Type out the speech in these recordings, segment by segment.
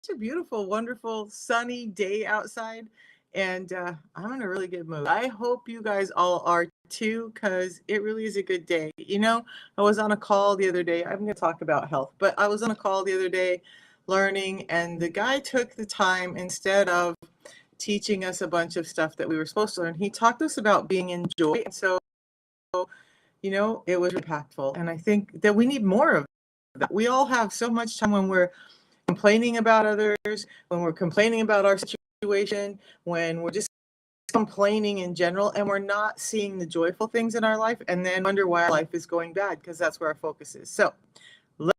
a beautiful, wonderful, sunny day outside, and I'm in a really good mood. I hope you guys all are too, because it really is a good day. I was on a call the other day. I'm going to talk about health, but I was on a call the other day learning, and the guy took the time instead of teaching us a bunch of stuff that we were supposed to learn. He talked to us about being in joy. And so, it was impactful. And I think that we need more of that. We all have so much time when we're complaining about others, when we're complaining about our situation, when we're just complaining in general, and we're not seeing the joyful things in our life, and then wonder why our life is going bad, because that's where our focus is. So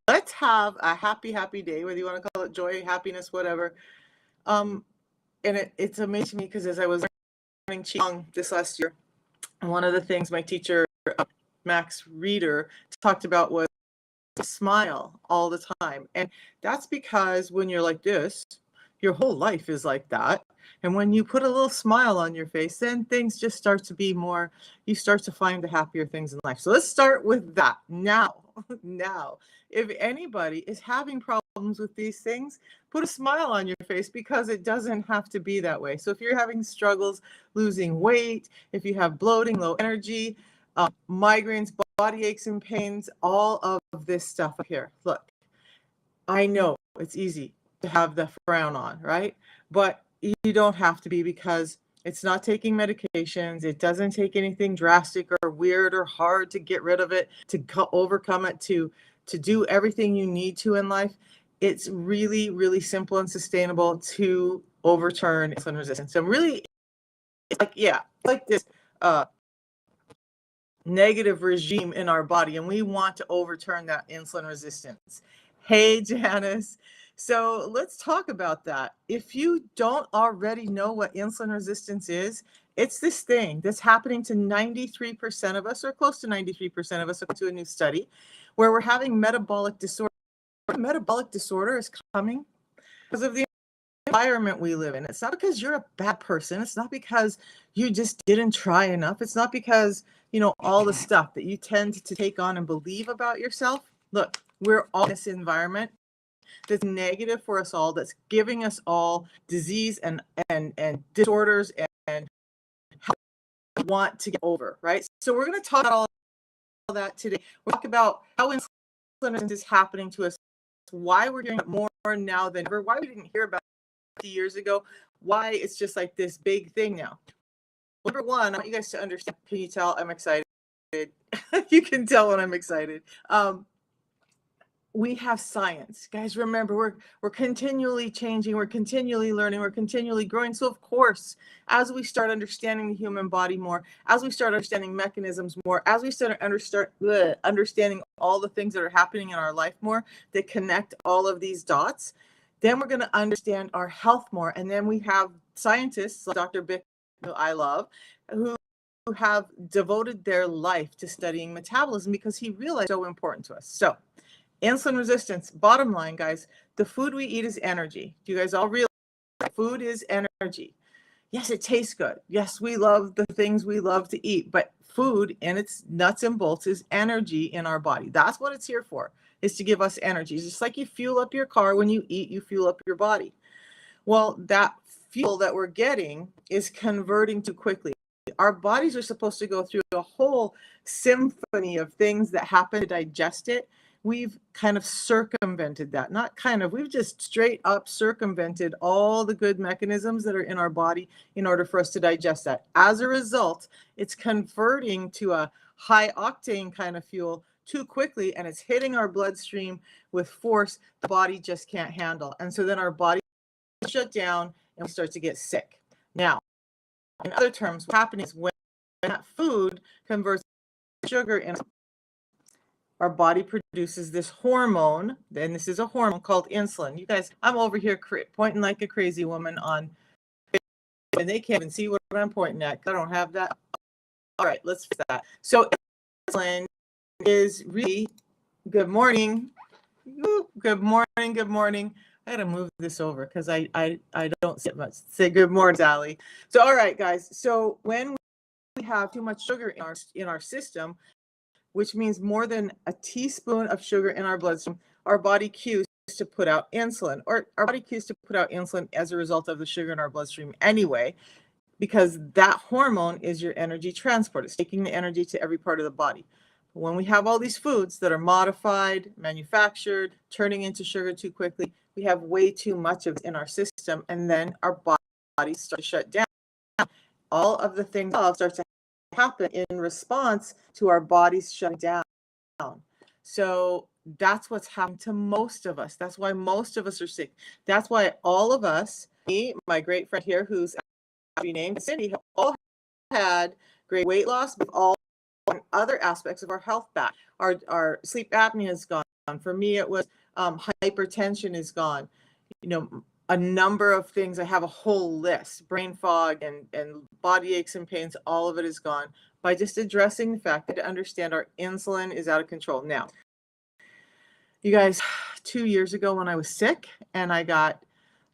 let's have a happy day, whether you want to call it joy, happiness, whatever. And it's amazing me, because as I was learning Qigong this last year, one of the things my teacher, Max Reeder, talked about was smile all the time. And that's because when you're like this, your whole life is like that. And when you put a little smile on your face, then things just start to be more, you start to find the happier things in life. So let's start with that now. Now, if anybody is having problems with these things, put a smile on your face, because it doesn't have to be that way. So if you're having struggles losing weight, if you have bloating, low energy, migraines, body aches and pains, all of this stuff up here. Look, I know it's easy to have the frown on, right? But you don't have to be, because it's not taking medications. It doesn't take anything drastic or weird or hard to get rid of it, to overcome it, to do everything you need to in life. It's really, really simple and sustainable to overturn insulin resistance. So really, it's like this negative regime in our body, and we want to overturn that insulin resistance. Hey, Janice. So let's talk about that. If you don't already know what insulin resistance is, it's this thing that's happening to 93% of us, or close to 93% of us, according to a new study, where we're having metabolic disorder. Metabolic disorder is coming because of the environment we live in. It's not because you're a bad person. It's not because you just didn't try enough. It's not because, all the stuff that you tend to take on and believe about yourself. Look, we're all in this environment that's negative for us all, that's giving us all disease and disorders and want to get over, right? So we're going to talk about all that today. We'll talk about how insulin is happening to us, why we're hearing it more now than ever, why we didn't hear about it 50 years ago, why it's just like this big thing now. Well, number one, I want you guys to understand. Can you tell I'm excited? You can tell when I'm excited. We have science, guys. Remember, we're continually changing, we're continually learning, we're continually growing. So of course, as we start understanding the human body more, as we start understanding mechanisms more, as we start understanding all the things that are happening in our life more, that connect all of these dots, then we're going to understand our health more. And then we have scientists like Dr. Bick, who I love, who have devoted their life to studying metabolism, because he realized it's so important to us. So insulin resistance, bottom line, guys, the food we eat is energy. Do you guys all realize food is energy? Yes, it tastes good. Yes, we love the things we love to eat, but food in its nuts and bolts is energy in our body. That's what it's here for, is to give us energy. Just like you fuel up your car when you eat, you fuel up your body. Well, that fuel that we're getting is converting too quickly. Our bodies are supposed to go through a whole symphony of things that happen to digest it. We've kind of circumvented that. Not kind of, we've just straight up circumvented all the good mechanisms that are in our body in order for us to digest that. As a result, it's converting to a high octane kind of fuel too quickly, and it's hitting our bloodstream with force the body just can't handle. And so then our body shut down and we start to get sick. Now, in other terms, what's happening is when that food converts sugar in, our body produces this hormone, and this is a hormone called insulin. You guys, I'm over here pointing like a crazy woman on, and they can't even see what I'm pointing at. I don't have that. All right, let's fix that. So insulin is really, good morning. Good morning, good morning. I gotta move this over because I don't see it much. Say good morning, Sally. So all right, guys. So when we have too much sugar in our system, which means more than a teaspoon of sugar in our bloodstream, our body cues to put out insulin, or our body cues to put out insulin as a result of the sugar in our bloodstream anyway, because that hormone is your energy transport. It's taking the energy to every part of the body. When we have all these foods that are modified, manufactured, turning into sugar too quickly, we have way too much of it in our system, and then our bodies start to shut down. All of the things start to happen in response to our bodies shutting down. So that's what's happened to most of us. That's why most of us are sick. That's why all of us, me, my great friend here, who's named Cindy, have all had great weight loss, with all other aspects of our health back. Our sleep apnea is gone. For me, it was hypertension is gone. You know, a number of things. I have a whole list: brain fog and body aches and pains. All of it is gone by just addressing the fact that to understand our insulin is out of control. Now, you guys, 2 years ago when I was sick and I got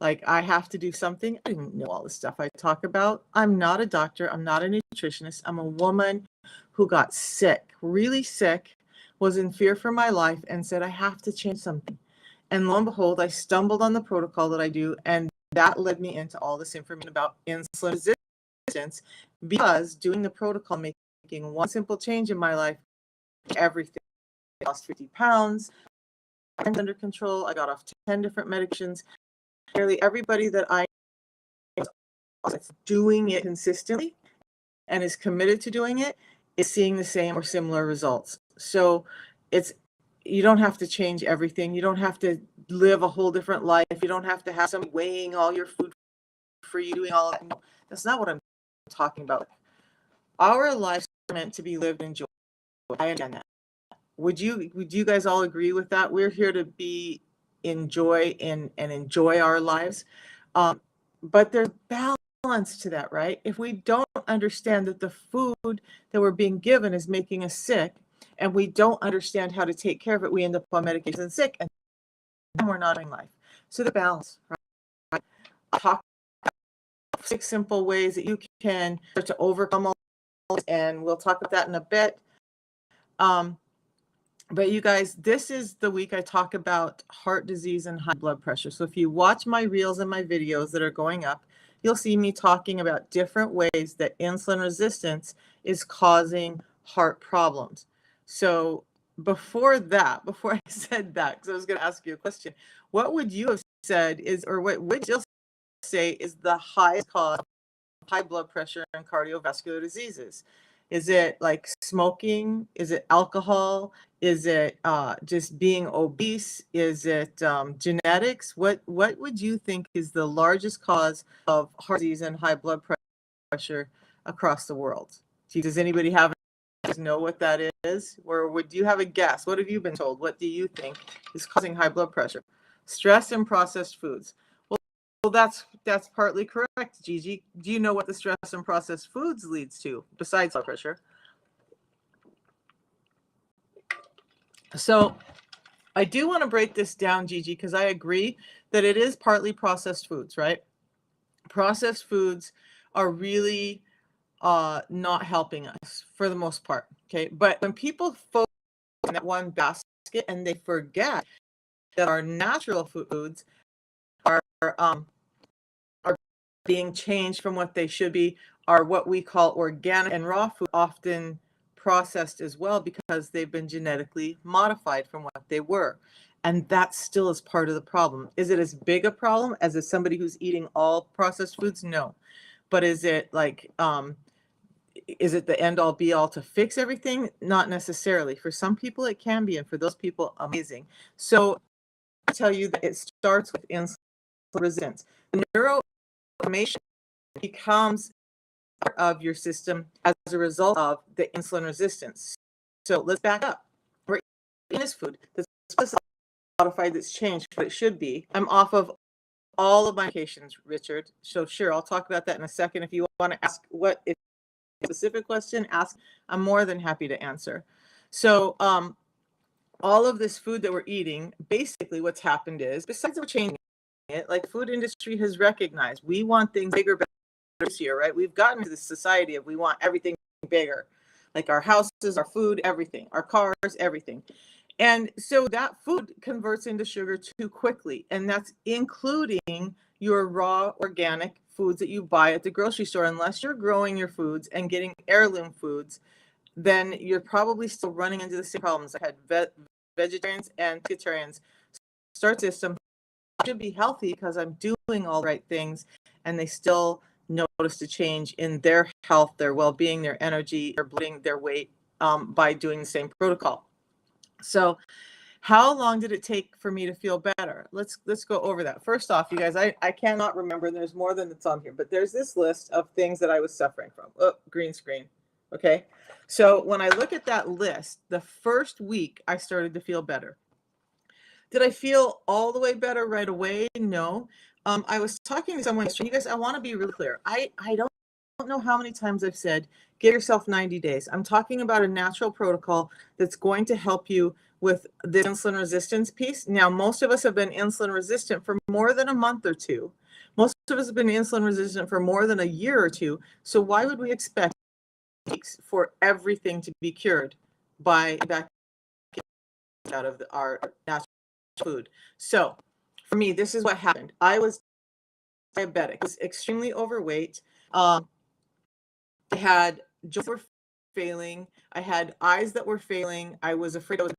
like, I have to do something, I didn't know all the stuff I talk about. I'm not a doctor. I'm not a nutritionist. I'm a woman who got sick, really sick, was in fear for my life, and said, I have to change something. And lo and behold, I stumbled on the protocol that I do, and that led me into all this information about insulin resistance, because doing the protocol, making one simple change in my life, everything. I lost 50 pounds, I'm under control. I got off 10 different medications. Nearly everybody that I know that's doing it consistently and is committed to doing it is seeing the same or similar results. So you don't have to change everything. You don't have to live a whole different life. You don't have to have somebody weighing all your food for you, doing all of that. No, that's not what I'm talking about. Our lives are meant to be lived and enjoyed. I understand that. Would you guys all agree with that? We're here to be enjoy and enjoy our lives. But there's balance to that, right? If we don't understand that the food that we're being given is making us sick, and we don't understand how to take care of it, we end up on medication and sick, and then we're not in life. So the balance, right? I'll talk about 6 simple ways that you can start to overcome all this, and we'll talk about that in a bit. But you guys, this is the week I talk about heart disease and high blood pressure. So if you watch my reels and my videos that are going up, you'll see me talking about different ways that insulin resistance is causing heart problems. So before I said that, because I was going to ask you a question, what would you have said or what would you say is the highest cause of high blood pressure and cardiovascular diseases? Is it like smoking? Is it alcohol? Is it just being obese? Is it genetics? What would you think is the largest cause of heart disease and high blood pressure across the world? Does anybody know what that is? Or would you have a guess? What have you been told? What do you think is causing high blood pressure? Stress and processed foods. Well, that's partly correct, Gigi. Do you know what the stress and processed foods leads to besides blood pressure? So I do want to break this down, Gigi, because I agree that it is partly processed foods, right? Processed foods are really not helping us for the most part, okay? But when people focus on that one basket and they forget that our natural foods are being changed from what they should be, are what we call organic, and raw food, often processed as well because they've been genetically modified from what they were. And that still is part of the problem. Is it as big a problem as somebody who's eating all processed foods? No. But is it like, is it the end all be all to fix everything? Not necessarily. For some people it can be, and for those people, amazing. So I tell you that it starts with insulin resistance. The neuroinflammation becomes part of your system as a result of the insulin resistance. So let's back up. We're eating this food that's modified, that's changed what it should be. I'm off of all of my medications, Richard. So sure, I'll talk about that in a second. If you want to ask what if specific question, ask. I'm more than happy to answer. So all of this food that we're eating, basically what's happened is, besides we're changing it, like food industry has recognized, we want things bigger, better, this year, right? We've gotten to this society of we want everything bigger, like our houses, our food, everything, our cars, everything. And so that food converts into sugar too quickly. And that's including your raw organic foods that you buy at the grocery store. Unless you're growing your foods and getting heirloom foods, then you're probably still running into the same problems. I had vegetarians and vegetarians start system should be healthy because I'm doing all the right things, and they still noticed a change in their health, their well-being, their energy, their bloating, their weight by doing the same protocol. So how long did it take for me to feel better? Let's go over that. First off, you guys, I cannot remember. There's more than that's on here, but there's this list of things that I was suffering from. Oh, green screen. Okay. So when I look at that list, the first week I started to feel better. Did I feel all the way better right away? No. I was talking to someone yesterday. You guys, I want to be really clear. I don't know how many times I've said, give yourself 90 days. I'm talking about a natural protocol that's going to help you with the insulin resistance piece. Now, most of us have been insulin resistant for more than a month or two. Most of us have been insulin resistant for more than a year or two. So why would we expect for everything to be cured by back out of our natural food? So for me, this is what happened. I was diabetic, was extremely overweight. I had jaws were failing. I had eyes that were failing. I was afraid I was going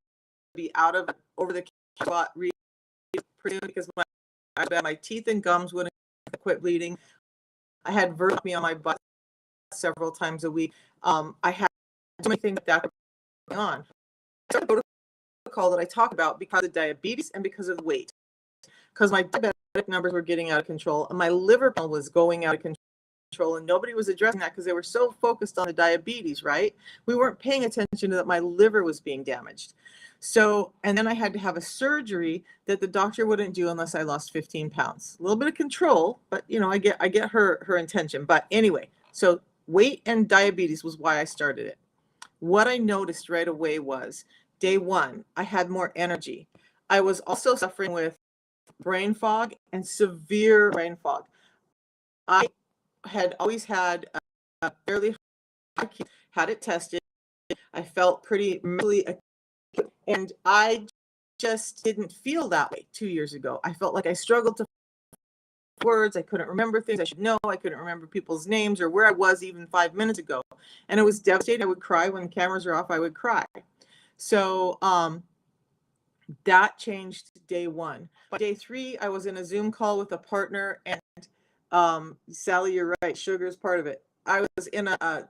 to be out of over the spot because my teeth and gums wouldn't quit bleeding. I had vertigo on my butt several times a week. I had so many things like that going on. The protocol that I talk about because of diabetes and because of the weight, because my diabetic numbers were getting out of control and my liver was going out of control, and nobody was addressing that because they were so focused on the diabetes, right? We weren't paying attention to that my liver was being damaged. So, and then I had to have a surgery that the doctor wouldn't do unless I lost 15 pounds. A little bit of control, but you know, I get her intention. But anyway, so weight and diabetes was why I started it. What I noticed right away was day one, I had more energy. I was also suffering with brain fog and severe brain fog. I had always had a fairly high, had it tested. I felt pretty mentally, and I just didn't feel that way 2 years ago. I felt like I struggled to words. I couldn't remember things I should know. I couldn't remember people's names or where I was even 5 minutes ago. And it was devastating. I would cry when cameras are off. I would cry. So that changed day one. By day three, I was in a Zoom call with a partner, and Sally, you're right. Sugar is part of it. I was in a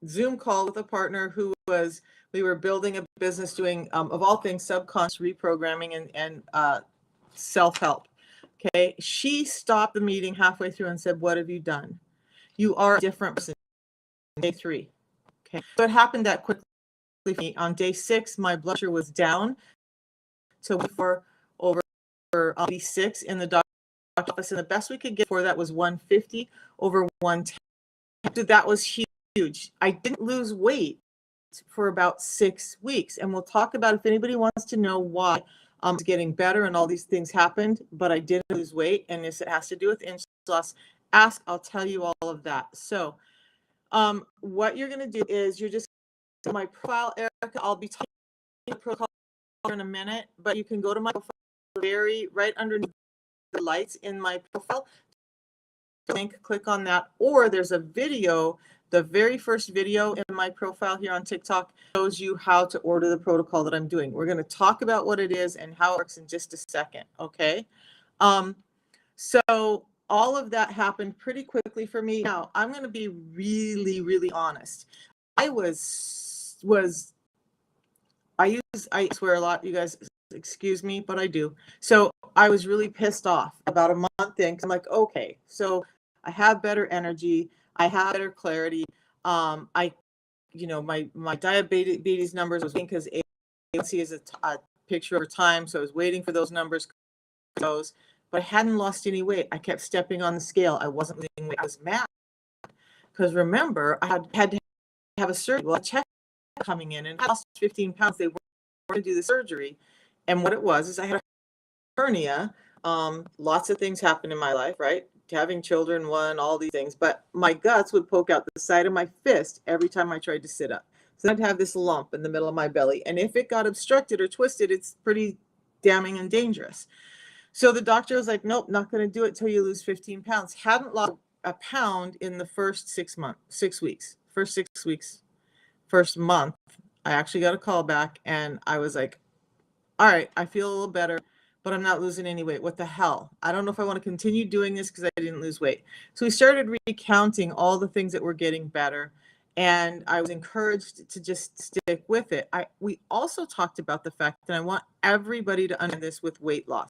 Zoom call with a partner who was, we were building a business doing, of all things, subconscious reprogramming and self-help. Okay. She stopped the meeting halfway through and said, what have you done? You are a different person. Day three. Okay. So it happened that quickly. On day 6, my blood pressure was down to over 86 in the doctor's office. And the best we could get for that was 150 over 110. So that was huge. I didn't lose weight for about 6 weeks. And we'll talk about if anybody wants to know why it's getting better and all these things happened, but I didn't lose weight. And this, it has to do with insulin loss. Ask, I'll tell you all of that. So what you're going to do is you're just my profile, Erica. I'll be talking the protocol in a minute, but you can go to my profile right underneath the lights in my profile. Link, click on that, or there's a video. The very first video in my profile here on TikTok shows you how to order the protocol that I'm doing. We're going to talk about what it is and how it works in just a second. Okay. So all of that happened pretty quickly for me. Now I'm going to be really honest. I swear a lot, you guys, excuse me, but I do. So I was really pissed off about a month in, 'cause I'm like, okay, so I have better energy, I have better clarity. My diabetes numbers was because A1C is a picture over time, so I was waiting for those numbers to those, but I hadn't lost any weight. I kept stepping on the scale. I wasn't losing weight. I was mad because remember, I had to have a surgery. Well, a check coming in, and I lost 15 pounds. They were going to do the surgery, and what it was is I had a hernia. Lots of things happened in my life, right? Having children, all these things, but my guts would poke out the side of my fist every time I tried to sit up. So I'd have this lump in the middle of my belly. And if it got obstructed or twisted, it's pretty damning and dangerous. So the doctor was like, nope, not going to do it till you lose 15 pounds. Hadn't lost a pound in the first 6 weeks, first 6 weeks, first month. I actually got a call back and I was like, all right, I feel a little better, but I'm not losing any weight. What the hell? I don't know if I want to continue doing this because I didn't lose weight. So we started recounting all the things that were getting better. And I was encouraged to just stick with it. We also talked about the fact that I want everybody to understand this with weight loss.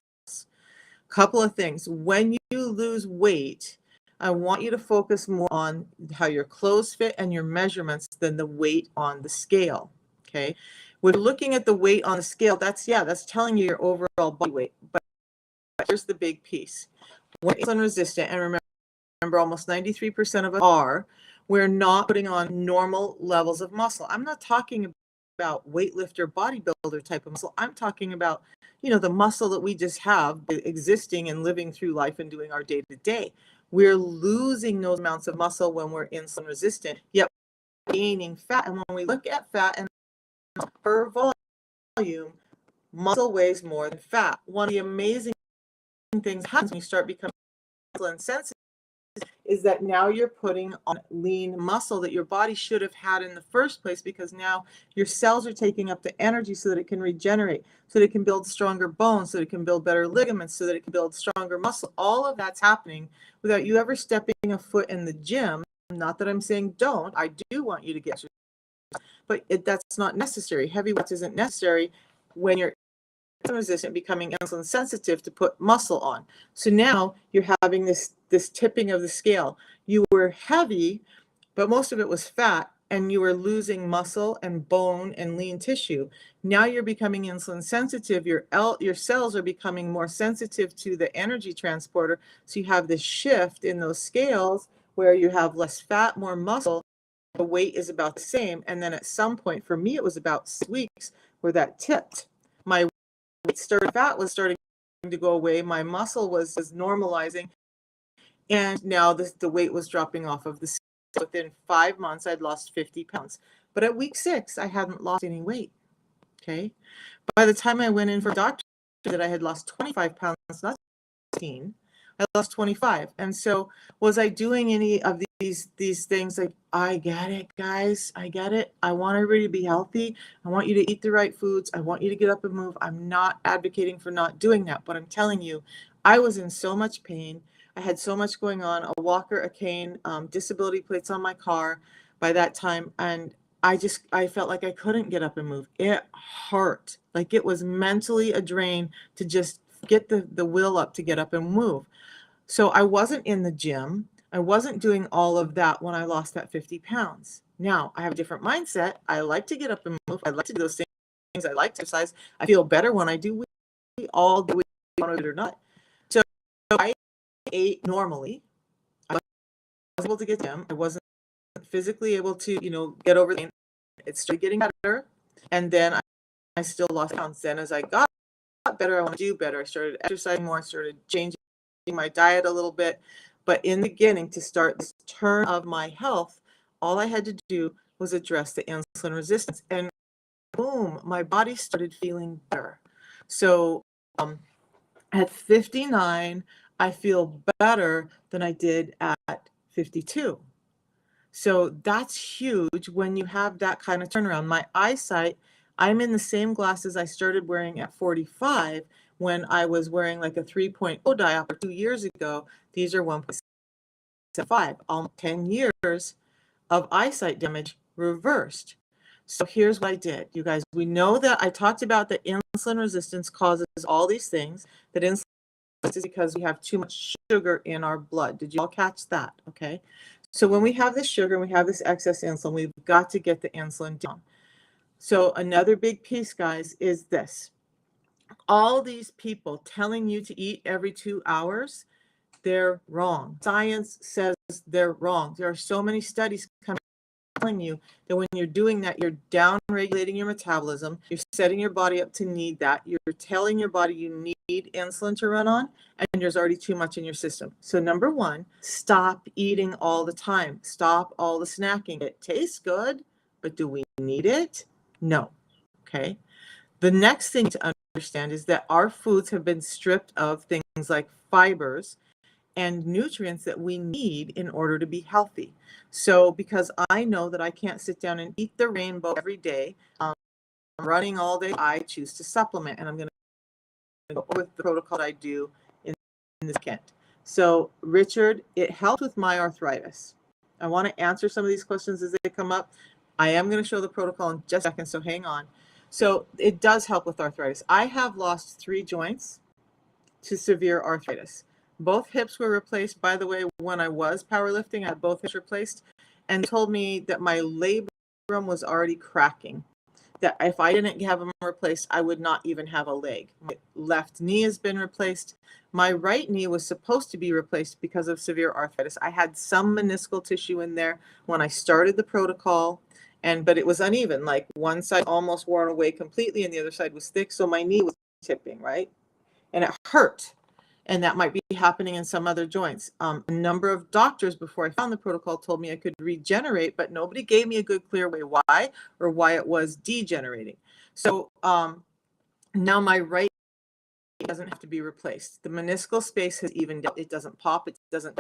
Couple of things. When you lose weight, I want you to focus more on how your clothes fit and your measurements than the weight on the scale. Okay. We're looking at the weight on the scale. That's telling you your overall body weight. But here's the big piece. When insulin resistant, and remember almost 93% of us are, we're not putting on normal levels of muscle. I'm not talking about weightlifter, bodybuilder type of muscle. I'm talking about, the muscle that we just have existing and living through life and doing our day to day. We're losing those amounts of muscle when we're insulin resistant, yet gaining fat. And when we look at fat and per volume, muscle weighs more than fat. One of the amazing things that happens when you start becoming insulin sensitive is that now you're putting on lean muscle that your body should have had in the first place, because now your cells are taking up the energy so that it can regenerate, so that it can build stronger bones, so that it can build better ligaments, so that it can build stronger muscle. All of that's happening without you ever stepping a foot in the gym. Not that I'm saying don't. I do want you to get exercise, but that's not necessary. Heavy weights isn't necessary when you're insulin resistant, becoming insulin sensitive, to put muscle on. So now you're having this tipping of the scale. You were heavy, but most of it was fat, and you were losing muscle and bone and lean tissue. Now you're becoming insulin sensitive. Your cells are becoming more sensitive to the energy transporter. So you have this shift in those scales where you have less fat, more muscle. The weight is about the same. And then at some point, for me, it was about 6 weeks where that tipped. My fat was starting to go away. My muscle was normalizing. And now the weight was dropping off of the scale. Within 5 months, I'd lost 50 pounds. But at week 6, I hadn't lost any weight. Okay. By the time I went in for a doctor, that I had lost 25 pounds, not 16. I lost 25. And so was I doing any of these things? Like, I get it, guys. I get it. I want everybody to be healthy. I want you to eat the right foods. I want you to get up and move. I'm not advocating for not doing that, but I'm telling you, I was in so much pain. I had so much going on, a walker, a cane, disability plates on my car by that time. And I felt like I couldn't get up and move. It hurt. Like, it was mentally a drain to just get the will up to get up and move. So I wasn't in the gym. I wasn't doing all of that when I lost that 50 pounds. Now I have a different mindset. I like to get up and move. I like to do those things. I like to exercise. I feel better when I do all the way, want it or not. So I ate normally. I was able to get to the gym. I wasn't physically able to, get over the pain. It started getting better. And then I still lost pounds. Then as I got better, I want to do better. I started exercising more. I started changing my diet a little bit. But in the beginning, to start this turn of my health, all I had to do was address the insulin resistance. And boom, my body started feeling better. So at 59, I feel better than I did at 52. So that's huge when you have that kind of turnaround. My eyesight, I'm in the same glasses I started wearing at 45 when I was wearing like a 3.0 diopter 2 years ago. These are 1.75. 10 years of eyesight damage reversed. So here's what I did. You guys, we know that I talked about that insulin resistance causes all these things. That insulin is because we have too much sugar in our blood. Did you all catch that? Okay. So when we have this sugar and we have this excess insulin, we've got to get the insulin down. So another big piece, guys, is this. All these people telling you to eat every 2 hours, they're wrong. Science says they're wrong. There are so many studies telling you that when you're doing that, you're down regulating your metabolism. You're setting your body up to need that. You're telling your body you need insulin to run on, and there's already too much in your system. So number one, stop eating all the time. Stop all the snacking. It tastes good, but do we need it? No. Okay. The next thing to understand is that our foods have been stripped of things like fibers and nutrients that we need in order to be healthy. So because I know that I can't sit down and eat the rainbow every day, running all day, I choose to supplement, and I'm going to go with the protocol I do in this kit. So Richard, it helped with my arthritis. I want to answer some of these questions as they come up. I am going to show the protocol in just a second, so hang on. So it does help with arthritis. I have lost 3 joints to severe arthritis. Both hips were replaced. By the way, when I was powerlifting, I had both hips replaced, and told me that my labrum was already cracking, that if I didn't have them replaced, I would not even have a leg. My left knee has been replaced. My right knee was supposed to be replaced because of severe arthritis. I had some meniscal tissue in there when I started the protocol, but it was uneven. Like one side almost worn away completely and the other side was thick. So my knee was tipping, right? And it hurt. And that might be happening in some other joints. A number of doctors before I found the protocol told me I could regenerate, but nobody gave me a good clear way why or why it was degenerating. So now my right doesn't have to be replaced. The meniscal space has evened out. It doesn't pop. It doesn't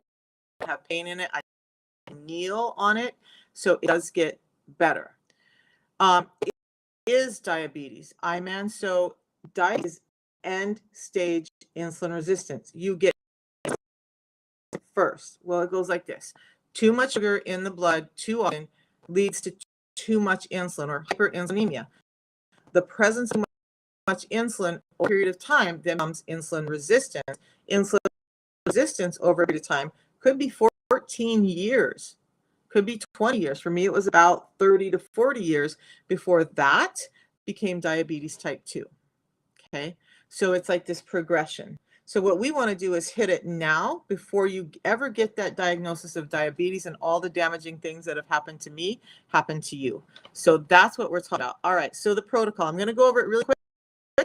have pain in it. I kneel on it, so it does get better. It is diabetes, IMAN. So diabetes, end stage insulin resistance. You get first. Well, it goes like this. Too much sugar in the blood too often leads to too much insulin or hyperinsulinemia. The presence of much insulin over a period of time then becomes insulin resistance. Insulin resistance over a period of time could be 14 years, could be 20 years. For me, it was about 30 to 40 years before that became diabetes type 2. Okay, so it's like this progression. So what we want to do is hit it now before you ever get that diagnosis of diabetes and all the damaging things that have happened to me happen to you. So that's what we're talking about. All right, so the protocol, I'm going to go over it really quick,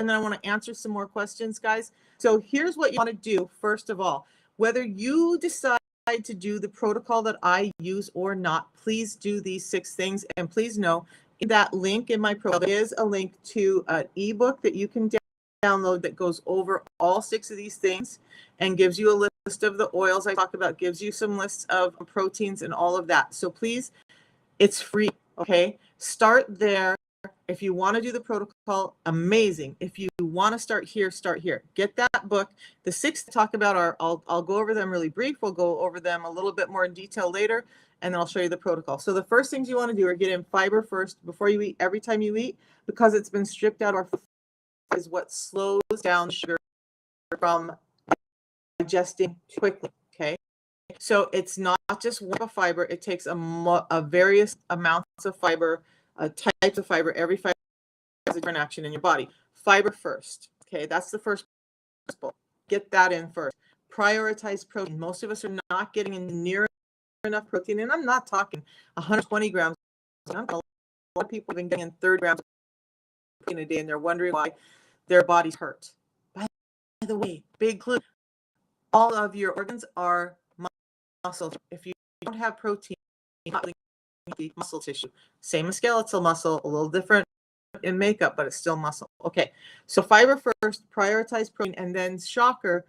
and then I want to answer some more questions, guys. So here's what you want to do. First of all, whether you decide to do the protocol that I use or not, please do these 6 things. And please know that link in my protocol is a link to an ebook that you can download that goes over all 6 of these things and gives you a list of the oils I talked about, gives you some lists of proteins and all of that. So please, it's free, okay? Start there. If you want to do the protocol, amazing. If you want to start here, start here. Get that book. The 6 to talk about are, I'll go over them really brief. We'll go over them a little bit more in detail later, and then I'll show you the protocol. So the first things you want to do are get in fiber first before you eat, every time you eat, because it's been stripped out of our food, is what slows down sugar from digesting quickly, okay? So it's not just one fiber. It takes a various amounts of fiber, types of fiber. Every fiber has a different action in your body. Fiber first, okay? That's the first principle. Get that in first. Prioritize protein. Most of us are not getting in near enough protein, and I'm not talking 120 grams. A lot of people have been getting in 30 grams in a day, and they're wondering why their bodies hurt. By the way, big clue, all of your organs are muscle. If you don't have protein, muscle tissue. Same as skeletal muscle, a little different in makeup, but it's still muscle. Okay, so fiber first, prioritize protein, and then shocker,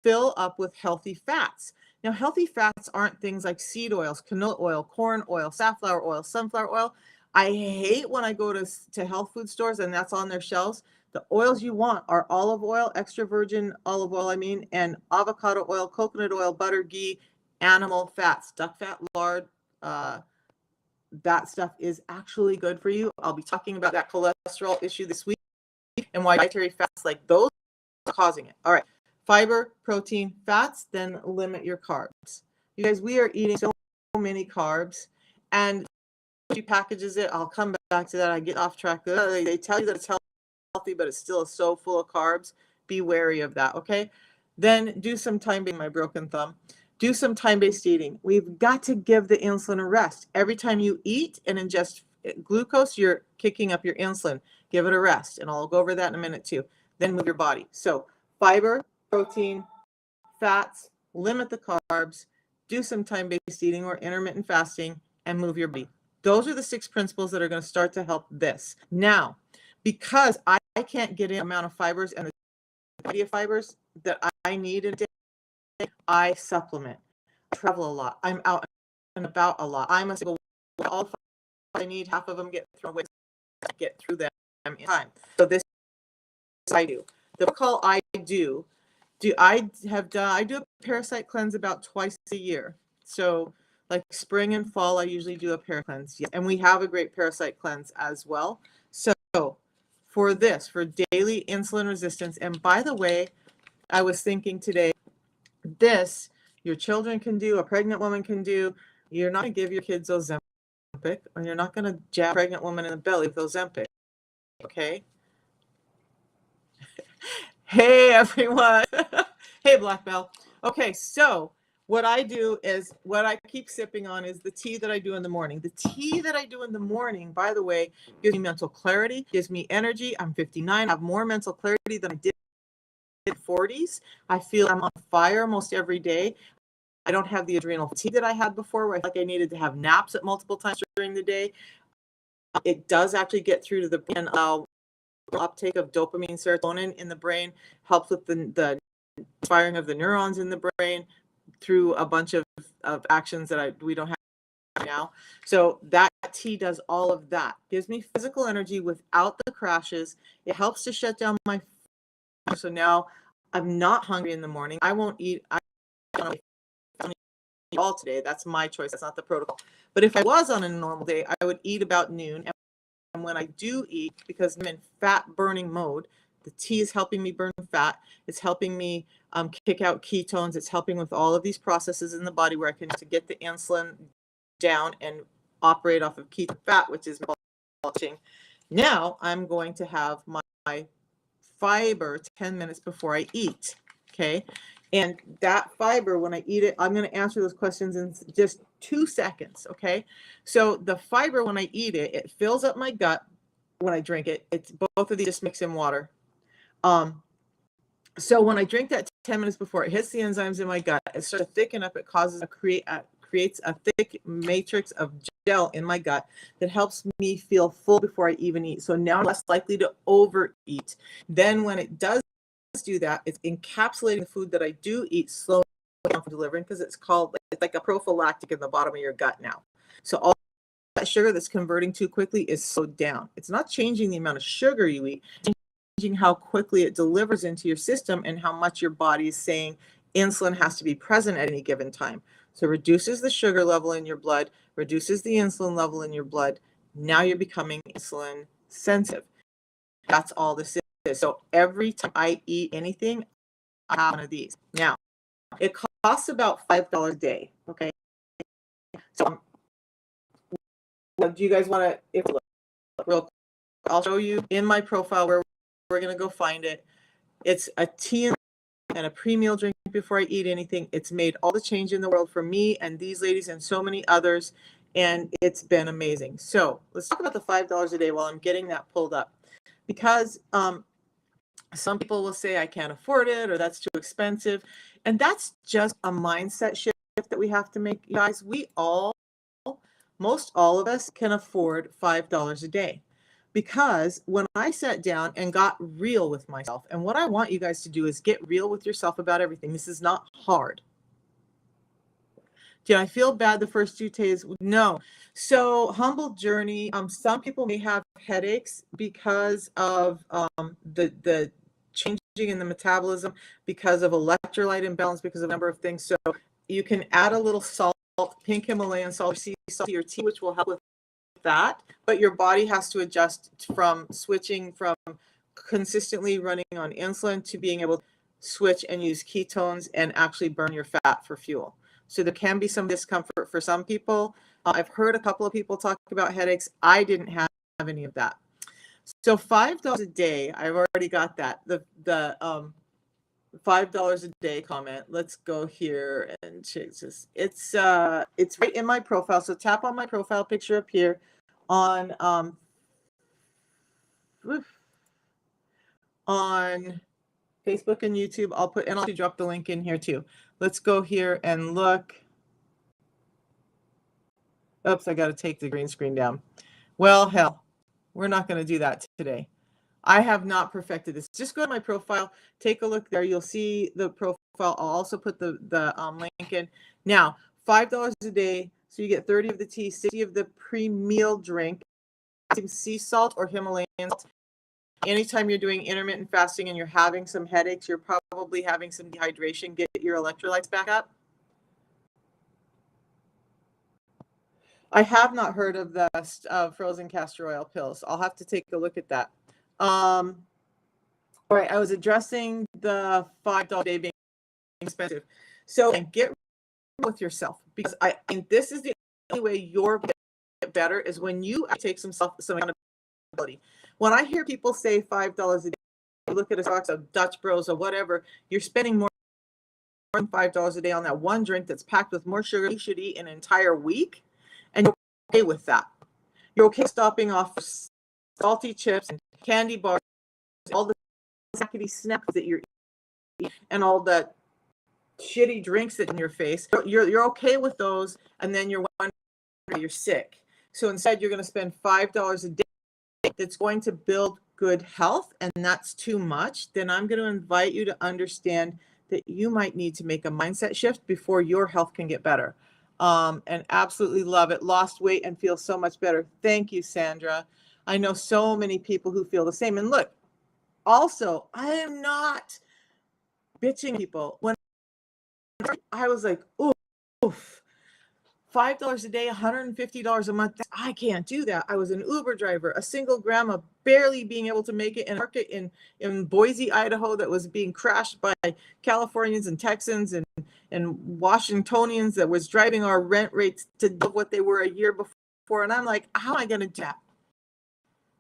fill up with healthy fats. Now, healthy fats aren't things like seed oils, canola oil, corn oil, safflower oil, sunflower oil. I hate when I go to health food stores and that's on their shelves. The oils you want are olive oil, extra virgin olive oil, and avocado oil, coconut oil, butter, ghee, animal fats, duck fat, lard. That stuff is actually good for you. I'll be talking about that cholesterol issue this week and why dietary fats like those are causing it. All right, fiber, protein, fats, then limit your carbs. You guys, we are eating so many carbs, and she packages it. I'll come back to that. I get off track. They tell you that it's healthy, but it's still so full of carbs. Be wary of that, okay? Then do some time-based, my broken thumb. Do some time-based eating. We've got to give the insulin a rest. Every time you eat and ingest glucose, you're kicking up your insulin. Give it a rest, and I'll go over that in a minute too. Then move your body. So fiber, protein, fats, limit the carbs, do some time-based eating or intermittent fasting, and move your body. Those are the 6 principles that are going to start to help this. Now, because I can't get in the amount of fibers and the quantity of fibers that I need in a day, I supplement. I travel a lot. I'm out and about a lot. I'm a single, all the fibers I need, half of them get thrown away, get through them in time. So this I do. The protocol I do I do a parasite cleanse about twice a year. So like spring and fall, I usually do a parasite cleanse. Yeah. And we have a great parasite cleanse as well. So for daily insulin resistance, and by the way, I was thinking today, this your children can do, a pregnant woman can do. You're not going to give your kids Ozempic, or you're not going to jab a pregnant woman in the belly with Ozempic. Okay? Hey, everyone. Hey, Black Bell. Okay, so what I do is, what I keep sipping on is the tea that I do in the morning. The tea that I do in the morning, by the way, gives me mental clarity, gives me energy. I'm 59. I have more mental clarity than I did in the 40s. I feel I'm on fire most every day. I don't have the adrenal fatigue that I had before, where I felt like I needed to have naps at multiple times during the day. It does actually get through to the brain, allow uptake of dopamine, serotonin in the brain, helps with the firing of the neurons in the brain through a bunch of actions that we don't have now. So that tea does all of that. Gives me physical energy without the crashes. It helps to shut down my. So now I'm not hungry in the morning. I won't eat. I don't eat all today. That's my choice. That's not the protocol. But if I was on a normal day, I would eat about noon. And when I do eat, because I'm in fat burning mode, the tea is helping me burn fat. It's helping me kick out ketones. It's helping with all of these processes in the body where I can to get the insulin down and operate off of keto fat, which is mulching. Now I'm going to have my fiber 10 minutes before I eat. Okay. And that fiber, when I eat it, I'm going to answer those questions in just 2 seconds. Okay. So the fiber, when I eat it, it fills up my gut. When I drink it, it's both of these just mix in water. So when I drink that 10 minutes before it hits the enzymes in my gut, it starts to thicken up. It creates a thick matrix of gel in my gut that helps me feel full before I even eat. So now I'm less likely to overeat. Then when it does do that, it's encapsulating the food that I do eat slowly down for delivering, because it's like a prophylactic in the bottom of your gut now. So all that sugar that's converting too quickly is slowed down. It's not changing the amount of sugar you eat, it's changing how quickly it delivers into your system and how much your body is saying insulin has to be present at any given time. So reduces the sugar level in your blood, reduces the insulin level in your blood. Now you're becoming insulin sensitive. That's all this is. So every time I eat anything, I have one of these. Now, it costs about $5 a day. Okay. So do you guys want to, real quick, I'll show you in my profile where we're going to go find it. It's a tea and a pre-meal drink before I eat anything. It's made all the change in the world for me and these ladies and so many others, and it's been amazing. So let's talk about the $5 a day while I'm getting that pulled up, because some people will say I can't afford it, or that's too expensive, and that's just a mindset shift that we have to make, guys. Most all of us can afford $5 a day. Because when I sat down and got real with myself, and what I want you guys to do is get real with yourself about everything. This is not hard. Did I feel bad the first 2 days? No. So humble journey. Some people may have headaches because of the changing in the metabolism, because of electrolyte imbalance, because of a number of things. So you can add a little salt, pink Himalayan salt, sea salt to your tea, which will help with that, but your body has to adjust from switching from consistently running on insulin to being able to switch and use ketones and actually burn your fat for fuel. So there can be some discomfort for some people. I've heard a couple of people talk about headaches. I didn't have any of that. So $5 a day, I've already got that. The $5 a day comment. Let's go here and check this. It's right in my profile. So tap on my profile picture up here on Facebook and YouTube. I'll drop the link in here too. Let's go here and look. Oops, I got to take the green screen down. Well, hell, we're not going to do that today. I have not perfected this. Just go to my profile, take a look there. You'll see the profile. I'll also put the link in. Now, $5 a day, so you get 30 of the tea, 60 of the pre-meal drink, sea salt or Himalayan salt. Anytime you're doing intermittent fasting and you're having some headaches, you're probably having some dehydration, get your electrolytes back up. I have not heard of the frozen castor oil pills. I'll have to take a look at that. All right, I was addressing the $5 a day being expensive. So get with yourself, because and this is the only way you're going to get better is when you take some accountability. When I hear people say $5 a day, you look at a box of Dutch Bros or whatever, you're spending more than $5 a day on that one drink that's packed with more sugar you should eat an entire week, and you're okay with that. You're okay stopping off salty chips and candy bars, all the snackety snacks that you're eating, and all the shitty drinks that in your face. You're okay with those, and then you're wondering you're sick. So instead, you're going to spend $5 a day that's going to build good health, and that's too much. Then I'm going to invite you to understand that you might need to make a mindset shift before your health can get better. And absolutely love it. Lost weight and feel so much better. Thank you, Sandra. I know so many people who feel the same. And look, also, I am not bitching people. When I was like, oof, $5 a day, $150 a month. I can't do that. I was an Uber driver, a single grandma, barely being able to make it in a market in Boise, Idaho, that was being crashed by Californians and Texans and Washingtonians, that was driving our rent rates to what they were a year before. And I'm like, how am I going to do that?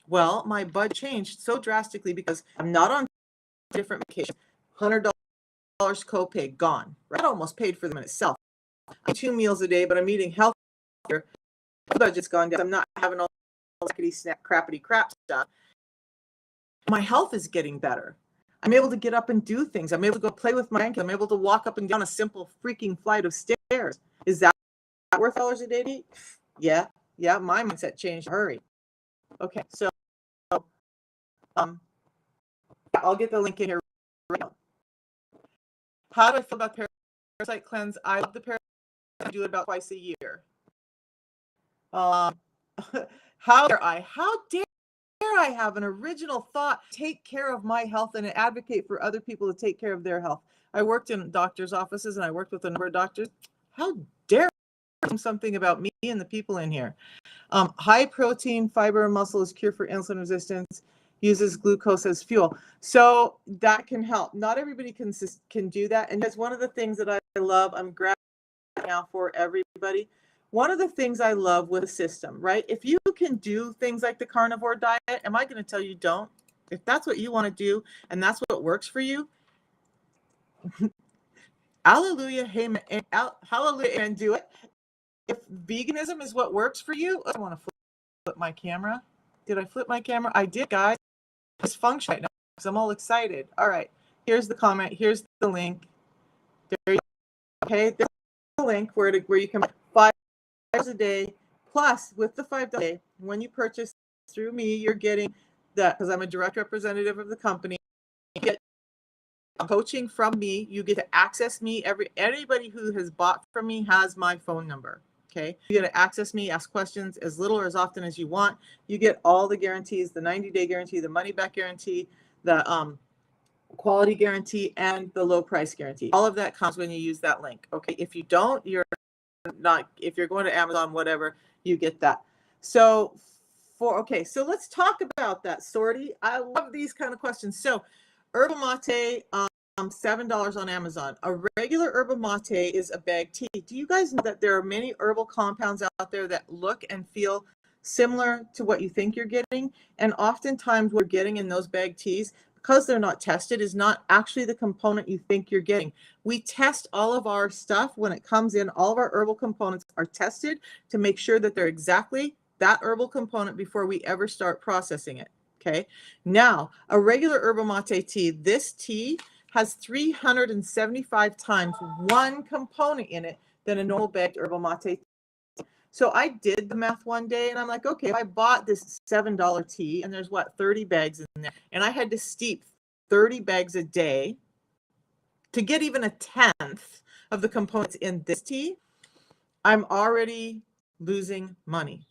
Well, my budget changed so drastically because I'm not on different vacations. $100 copay gone. That almost paid for them in itself. I'm 2 meals a day, but I'm eating healthier. The budget's gone down. I'm not having all crappity crap stuff. My health is getting better. I'm able to get up and do things. I'm able to go play with my grandkids. I'm able to walk up and down a simple freaking flight of stairs. Is that worth $1 a day? Yeah. My mindset changed. Hurry. Okay, so I'll get the link in here right now. How do I feel about parasite cleanse? I love the parasite. I do it about twice a year. How dare I have an original thought, take care of my health and advocate for other people to take care of their health. I worked in doctors' offices and I worked with a number of doctors. How dare something about me and the people in here? High protein, fiber, and muscle is cure for insulin resistance. Uses glucose as fuel. So that can help. Not everybody can do that. And that's one of the things that I love. I'm grabbing now for everybody. One of the things I love with the system, right? If you can do things like the carnivore diet, am I going to tell you don't? If that's what you want to do and that's what works for you, hallelujah, hallelujah, and do it. If veganism is what works for you, I want to flip my camera. Did I flip my camera? I did, guys. It's function right now because I'm all excited. All right, here's the comment. Here's the link. There you go. Okay, there's the link where you can buy $5 a day plus with the $5 a day. When you purchase through me, you're getting that because I'm a direct representative of the company. You get coaching from me. You get to access me. Anybody who has bought from me has my phone number. Okay, you get to access me, ask questions as little or as often as you want. You get all the guarantees: the 90-day guarantee, the money-back guarantee, the quality guarantee, and the low price guarantee. All of that comes when you use that link. Okay, if you don't, you're not. If you're going to Amazon, whatever, you get that. So so let's talk about that, Sortie. I love these kind of questions. So, Herbal Mate. $7 on Amazon. A regular Herbal Mate is a bag tea. Do you guys know that there are many herbal compounds out there that look and feel similar to what you think you're getting? And oftentimes what you're getting in those bag teas, because they're not tested, is not actually the component you think you're getting. We test all of our stuff when it comes in. All of our herbal components are tested to make sure that they're exactly that herbal component before we ever start processing it. Okay. Now, a regular Herbal Mate tea, this tea has 375 times one component in it than a normal bagged Herbal Mate. So I did the math one day and I'm like, okay, if I bought this $7 tea and there's what, 30 bags in there, and I had to steep 30 bags a day to get even a tenth of the components in this tea, I'm already losing money.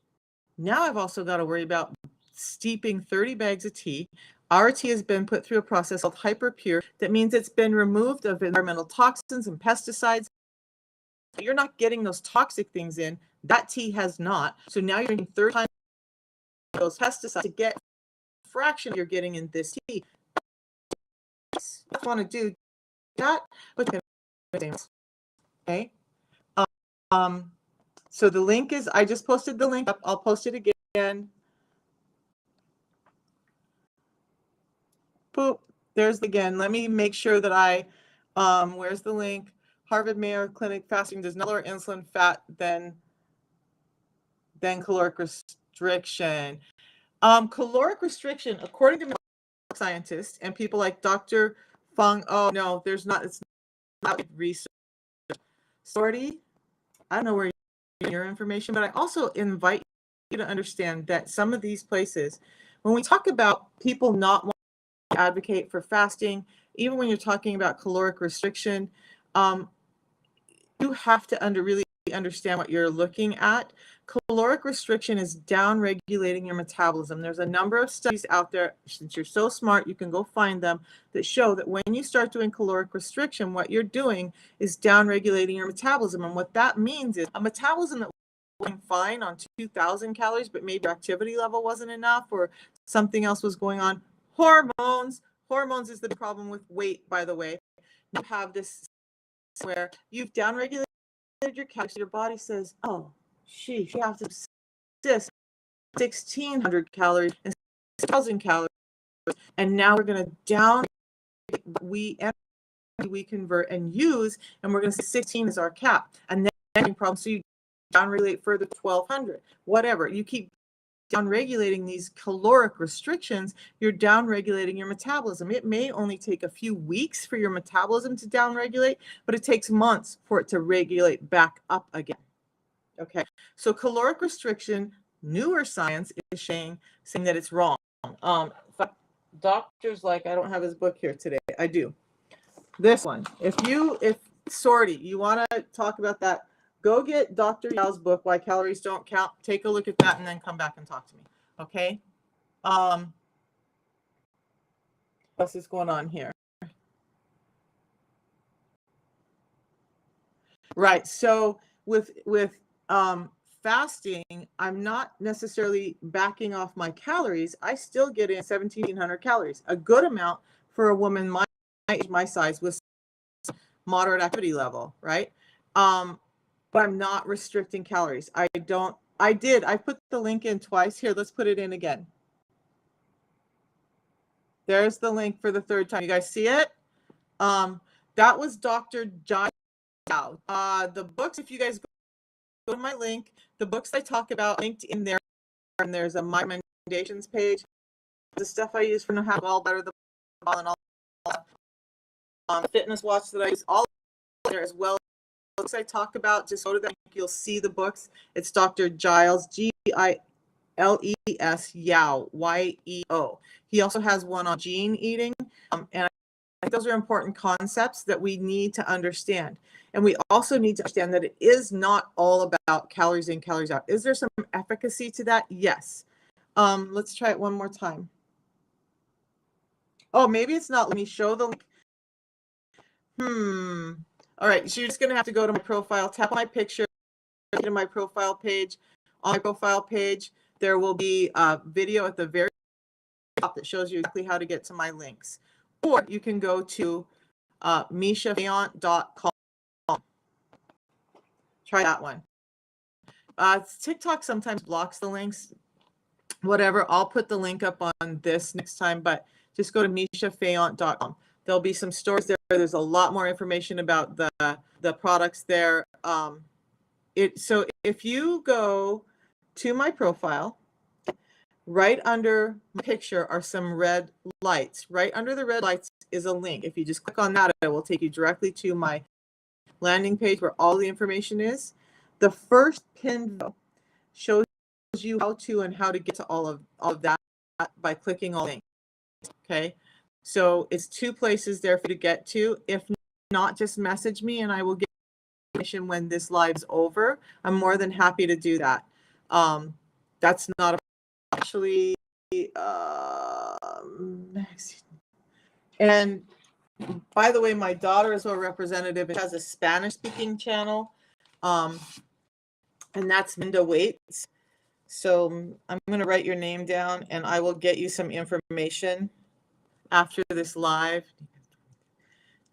Now I've also got to worry about steeping 30 bags of tea. Our tea has been put through a process called hyperpure. That means it's been removed of environmental toxins and pesticides. You're not getting those toxic things in. That tea has not. So now you're drinking 30 times those pesticides to get a fraction you're getting in this tea. You want to do that, but okay. So the link is, I just posted the link up. I'll post it again. Boop. There's again. Let me make sure that I, where's the link? Harvard Mayo Clinic fasting does not lower insulin fat than caloric restriction. Caloric restriction, according to scientists and people like Dr. Fung, oh no, there's not, it's not research. Sorry, I don't know where your information, but I also invite you to understand that some of these places, when we talk about people not wanting to advocate for fasting, even when you're talking about caloric restriction, you have to really understand what you're looking at. Caloric restriction is down regulating your metabolism. There's a number of studies out there, since you're so smart, you can go find them, that show that when you start doing caloric restriction, what you're doing is down regulating your metabolism. And what that means is a metabolism that was going fine on 2,000 calories, but maybe your activity level wasn't enough or something else was going on. Hormones is the problem with weight, by the way. You have this where you've downregulated your calories, your body says, oh, she has to subsist 1,600 calories and 1,000 calories, and now we're going to down we convert and use, and we're going to say 16 is our cap, and then problem. So you downregulate further 1,200, whatever. You keep downregulating these caloric restrictions, you're downregulating your metabolism. It may only take a few weeks for your metabolism to downregulate, but it takes months for it to regulate back up again. Okay, so caloric restriction, newer science is saying that it's wrong. Doctors like, I don't have his book here today. I do. This one. If Sorty, you want to talk about that, go get Dr. Yao's book, Why Calories Don't Count. Take a look at that and then come back and talk to me. Okay. What's going on here? Right. So with fasting, I'm not necessarily backing off my calories. I still get in 1,700 calories, a good amount for a woman my size with moderate activity level, right? But I'm not restricting calories. I put the link in twice. Here, let's put it in again. There's the link for the third time. You guys see it? That was Dr. Jai Yao. The books, if you guys go to my link, the books I talk about linked in there, and there's a my recommendations page. The stuff I use for how well better the ball and all fitness watch that I use, all there as well. Books I talk about, just go to that, you'll see the books. It's Dr. Giles, Giles Yao, Yeo. He also has one on gene eating, and I think those are important concepts that we need to understand. And we also need to understand that it is not all about calories in, calories out. Is there some efficacy to that? Yes. Let's try it one more time. Oh, maybe it's not. Let me show the link. All right, so you're just going to have to go to my profile, tap on my picture, to my profile page. On my profile page, there will be a video at the very top that shows you exactly how to get to my links. Or you can go to mishafayant.com. Try that one. TikTok sometimes blocks the links. Whatever, I'll put the link up on this next time, but just go to mishafayant.com. There'll be some stores there. There's a lot more information about the products there. So if you go to my profile, right under my picture are some red lights. Right under the red lights is a link. If you just click on that, it will take you directly to my landing page where all the information is. The first pinned video shows you how to and how to get to all of that by clicking on links. Okay, so it's 2 places there for you to get to. If not, just message me and I will get information when this live's over. I'm more than happy to do that. That's not actually and by the way, my daughter is a representative. It has a Spanish speaking channel, and that's Minda Waits. So I'm going to write your name down and I will get you some information after this live.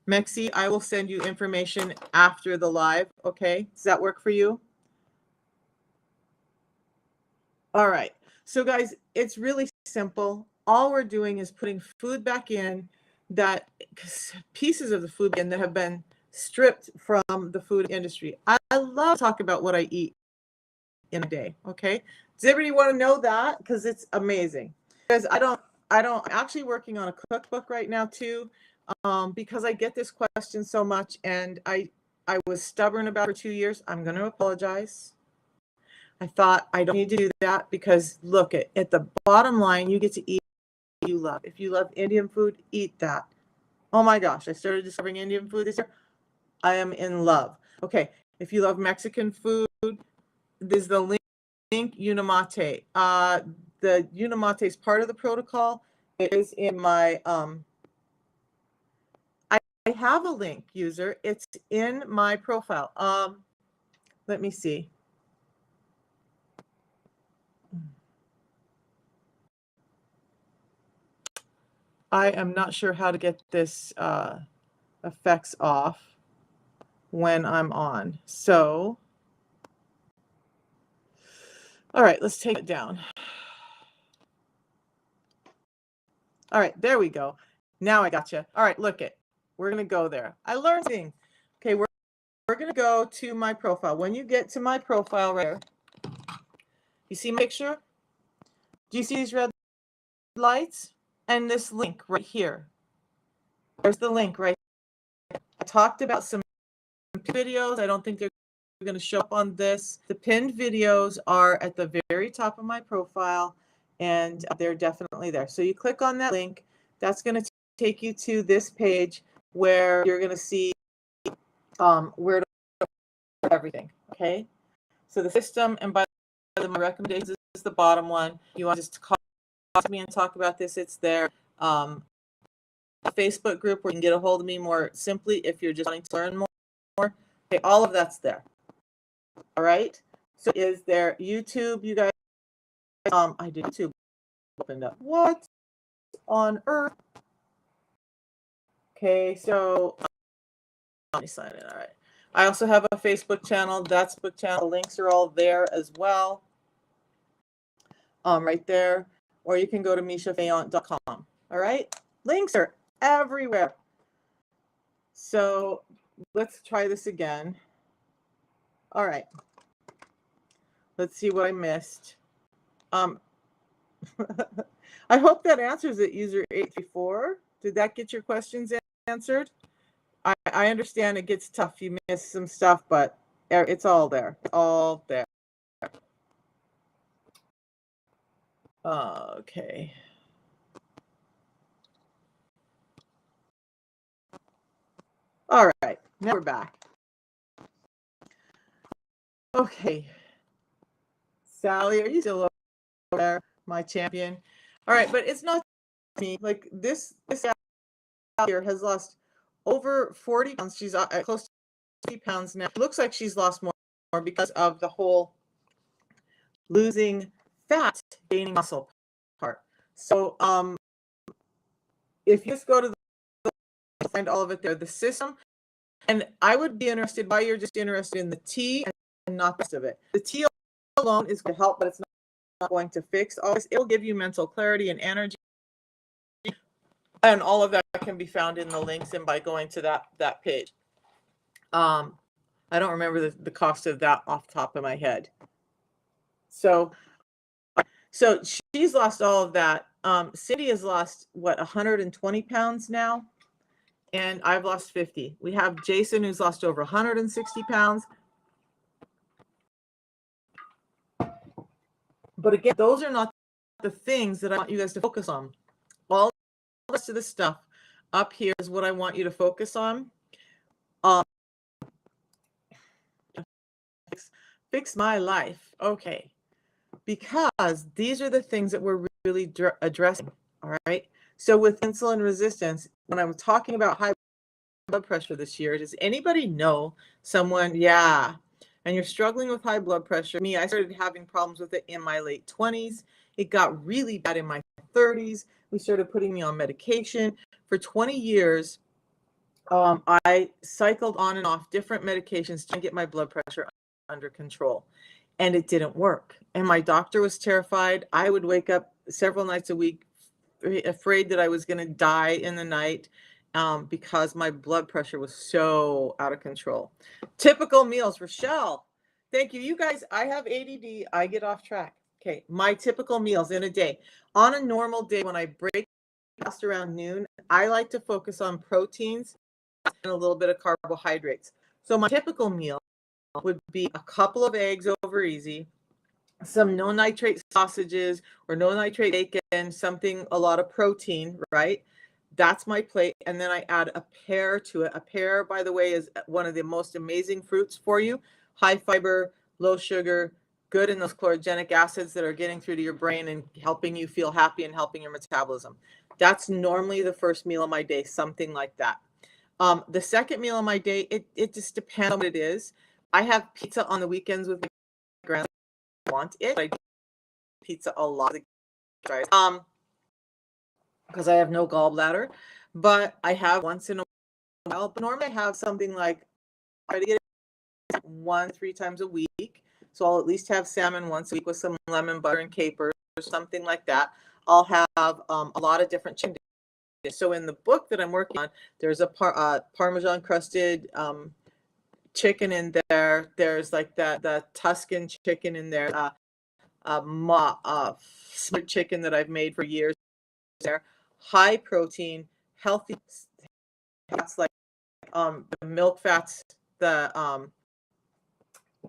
Mexi, I will send you information after the live. Okay, does that work for you? All right. So guys, it's really simple. All we're doing is putting food back in, that pieces of the food in that have been stripped from the food industry. I love to talk about what I eat in a day. Okay. Does everybody want to know that? Because it's amazing. Because I'm actually working on a cookbook right now too, because I get this question so much and I was stubborn about it for 2 years. I'm going to apologize. I thought I don't need to do that because look, at the bottom line, you get to eat what you love. If you love Indian food, eat that. Oh my gosh, I started discovering Indian food this year. I am in love. Okay, if you love Mexican food, there's the link Unamate. The Unamate is part of the protocol. It is in my I have a link, user. It's in my profile. Let me see. I am not sure how to get this effects off when I'm on. So, all right, let's take it down. All right, there we go. Now I got you. All right, look it. We're going to go there. I learned things. Okay, we're going to go to my profile. When you get to my profile right here, you see my picture? Do you see these red lights? And this link right here. There's the link right here. I talked about some videos. I don't think they're going to show up on this. The pinned videos are at the very top of my profile, and they're definitely there. So you click on that link. That's going to take you to this page where you're going to see where to put everything. Okay. So the system, and by the way, my recommendations is the bottom one. You want to just call me and talk about this. It's there. A Facebook group where you can get a hold of me more simply if you're just wanting to learn more. Okay, all of that's there. All right. So is there YouTube? You guys, I did YouTube opened up. What on earth? Okay, so let me sign in. All right. I also have a Facebook channel. That's book channel. Links are all there as well. Right there. Or you can go to mishafayant.com. All right. Links are everywhere. So let's try this again. All right. Let's see what I missed. I hope that answers it, user 834. Did that get your questions answered? I understand it gets tough. You miss some stuff, but it's all there. All there. Okay. All right. Now we're back. Okay. Sally, are you still over there? My champion. All right, but it's not me. Like this here has lost over 40 pounds. She's at close to 50 pounds now. It looks like she's lost more because of the whole losing fat, gaining muscle part. So if you just go to find all of it there, the system, and I would be interested why you're just interested in the tea and not the rest of it. The tea alone is going to help, but it's not going to fix all this. It will give you mental clarity and energy. And all of that can be found in the links and by going to that page. I don't remember the cost of that off the top of my head. So she's lost all of that. Cindy has lost, what, 120 pounds now? And I've lost 50. We have Jason, who's lost over 160 pounds. But again, those are not the things that I want you guys to focus on. All the rest of the stuff up here is what I want you to focus on. Fix my life. Okay. Because these are the things that we're really addressing. All right. So with insulin resistance, when I'm talking about high blood pressure this year, does anybody know someone? Yeah. And you're struggling with high blood pressure. Me, I started having problems with it in my late 20s. It got really bad in my 30s. We started putting me on medication. For 20 years, I cycled on and off different medications to get my blood pressure under control. And it didn't work. And my doctor was terrified. I would wake up several nights a week afraid that I was going to die in the night because my blood pressure was so out of control. Typical meals, Rochelle. Thank you. You guys, I have ADD. I get off track. Okay, my typical meals in a day. On a normal day, when I break fast around noon, I like to focus on proteins and a little bit of carbohydrates. So my typical meal would be a couple of eggs over easy, some no nitrate sausages or no nitrate bacon, something, a lot of protein, right? That's my plate. And then I add a pear to it. A pear, by the way, is one of the most amazing fruits for you. High fiber, low sugar, good in those chlorogenic acids that are getting through to your brain and helping you feel happy and helping your metabolism. That's normally the first meal of my day, something like that. The second meal of my day, it just depends on what it is. I have pizza on the weekends with my grandma. I want it. I do pizza a lot because I have no gallbladder, but I have once in a while. But normally I have something like, I try to get it 1-3 times a week. So I'll at least have salmon once a week with some lemon butter and capers or something like that. I'll have a lot of different chicken dishes. So in the book that I'm working on, there's a Parmesan crusted chicken in there. There's like the Tuscan chicken in there. Smoked chicken that I've made for years there. High protein, healthy fats like the milk fats, the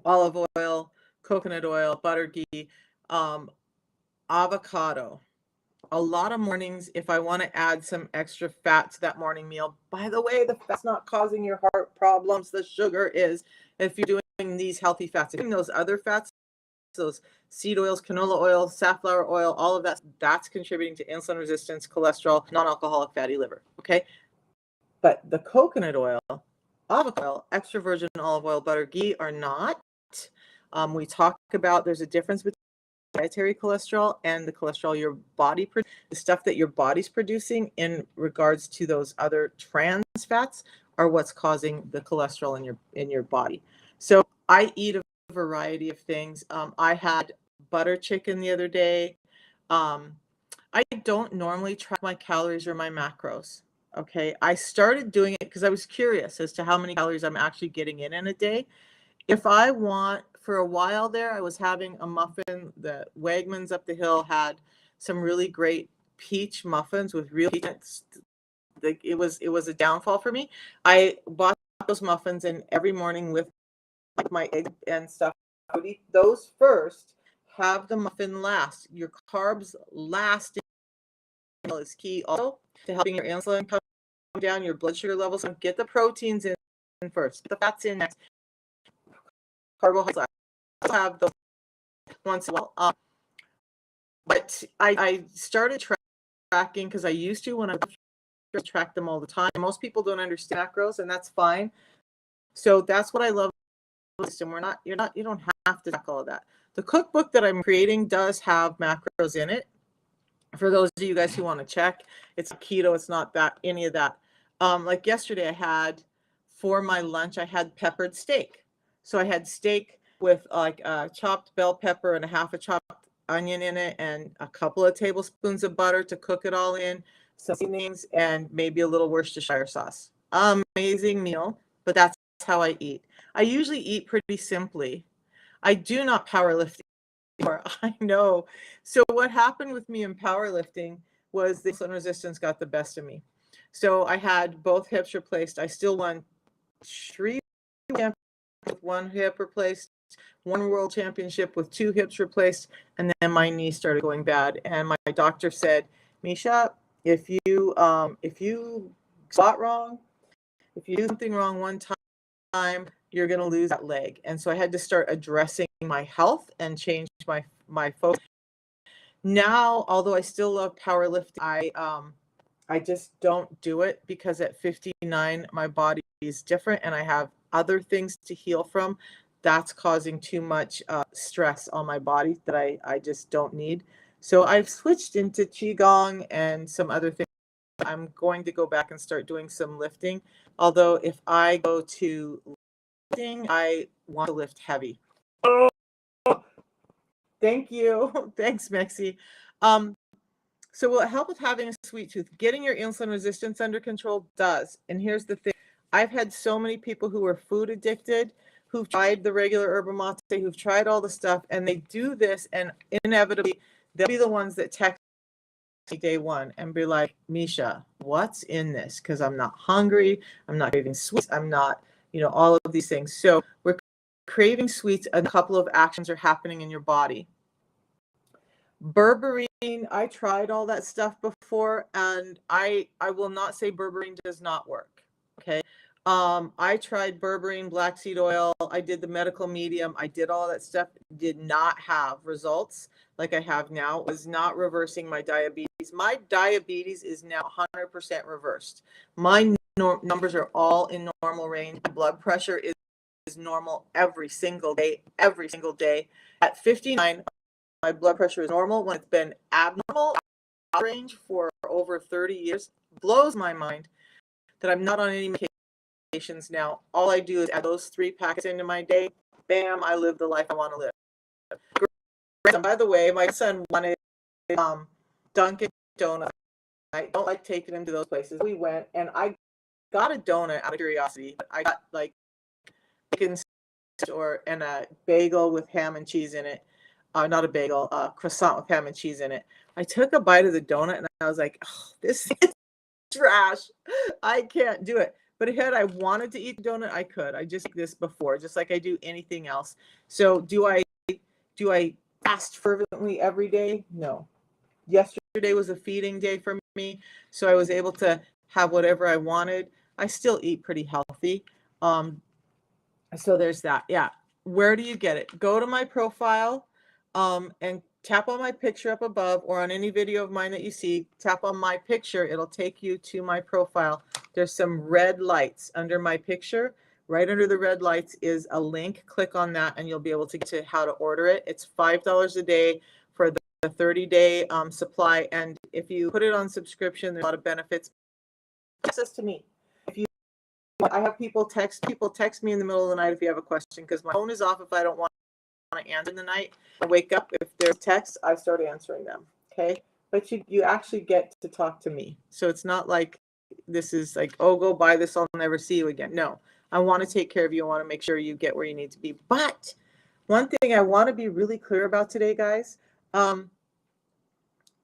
olive oil, coconut oil, butter ghee, avocado. A lot of mornings, if I want to add some extra fat to that morning meal, by the way, the fat's not causing your heart problems. The sugar is. If you're doing these healthy fats, if you're doing those other fats, those seed oils, canola oil, safflower oil, all of that's contributing to insulin resistance, cholesterol, non-alcoholic fatty liver. Okay. But the coconut oil, avocado oil, extra virgin olive oil, butter, ghee are not. We talk about there's a difference between dietary cholesterol and the cholesterol your body the stuff that your body's producing in regards to those other trans fats are what's causing the cholesterol in your body. So I eat a variety of things. I had butter chicken the other day. I don't normally track my calories or my macros. Okay. I started doing it because I was curious as to how many calories I'm actually getting in a day. If I want, for a while there, I was having a muffin. The Wegmans up the hill had some really great peach muffins with real peanuts. It was a downfall for me. I bought those muffins, and every morning with my egg and stuff, I would eat those first. Have the muffin last. Your carbs last is key also to helping your insulin come down, your blood sugar levels. So get the proteins in first, get the fats in next, carbohydrates. I have those once in a while. But I started tracking because I used to when I track them all the time. Most people don't understand macros, and that's fine. So that's what I love. And you don't have to track all of that. The cookbook that I'm creating does have macros in it. For those of you guys who want to check, it's keto. It's not that any of that. Like yesterday, I had for my lunch, I had peppered steak. So I had steak with like a chopped bell pepper and a half a chopped onion in it, and a couple of tablespoons of butter to cook it all in, some seasonings, and maybe a little Worcestershire sauce. Amazing meal, but that's how I eat. I usually eat pretty simply. I do not powerlift anymore. I know. So what happened with me in powerlifting was the insulin resistance got the best of me. So I had both hips replaced. I still won 3 with one hip replaced, one world championship with 2 hips replaced, and then my knee started going bad. And my doctor said, Misha, if you spot wrong, if you do something wrong one time, you're going to lose that leg. And so I had to start addressing my health and change my focus. Now, although I still love powerlifting, I just don't do it because at 59, my body is different and I have other things to heal from. That's causing too much stress on my body that I just don't need. So I've switched into Qigong and some other things. I'm going to go back and start doing some lifting. Although if I go to lifting, I want to lift heavy. Oh, thank you. Thanks, Mexi. So will it help with having a sweet tooth? Getting your insulin resistance under control does. And here's the thing. I've had so many people who are food addicted, who've tried the regular yerba mate, who've tried all the stuff, and they do this, and inevitably they'll be the ones that text me day one and be like, Misha, what's in this? Because I'm not hungry, I'm not craving sweets, I'm not, all of these things. So we're craving sweets, and a couple of actions are happening in your body. Berberine, I tried all that stuff before, and I will not say berberine does not work. Okay. I tried berberine, black seed oil. I did the medical medium. I did all that stuff. Did not have results like I have now. It was not reversing my diabetes. My diabetes is now 100% reversed. My numbers are all in normal range. My blood pressure is normal every single day, every single day. At 59, my blood pressure is normal when it's been abnormal range for over 30 years. Blows my mind that I'm not on any medications now. All I do is add those 3 packets into my day. Bam, I live the life I want to live. And by the way, my son wanted Dunkin' Donuts. I don't like taking him to those places. We went, and I got a donut out of curiosity. I got like chicken and a bagel with ham and cheese in it. Not a bagel, croissant with ham and cheese in it. I took a bite of the donut and I was like, oh, this is trash. I can't do it. But had I wanted to eat the donut, I could. I just did this before, just like I do anything else. So do I fast fervently every day? No. Yesterday was a feeding day for me, so I was able to have whatever I wanted. I still eat pretty healthy. So there's that. Yeah. Where do you get it? Go to my profile. And tap on my picture up above, or on any video of mine that you see, tap on my picture. It'll take you to my profile. There's some red lights under my picture. Right under the red lights is a link. Click on that and you'll be able to get to how to order it. It's $5 a day for the 30-day supply. And if you put it on subscription, there's a lot of benefits. Access to me. I have people text me in the middle of the night if you have a question, because my phone is off if I don't want to answer in the night. I wake up, if there's text, I start answering them. Okay. But you actually get to talk to me. So it's not like this is like, oh, go buy this, I'll never see you again. No, I want to take care of you. I want to make sure you get where you need to be. But one thing I want to be really clear about today, guys,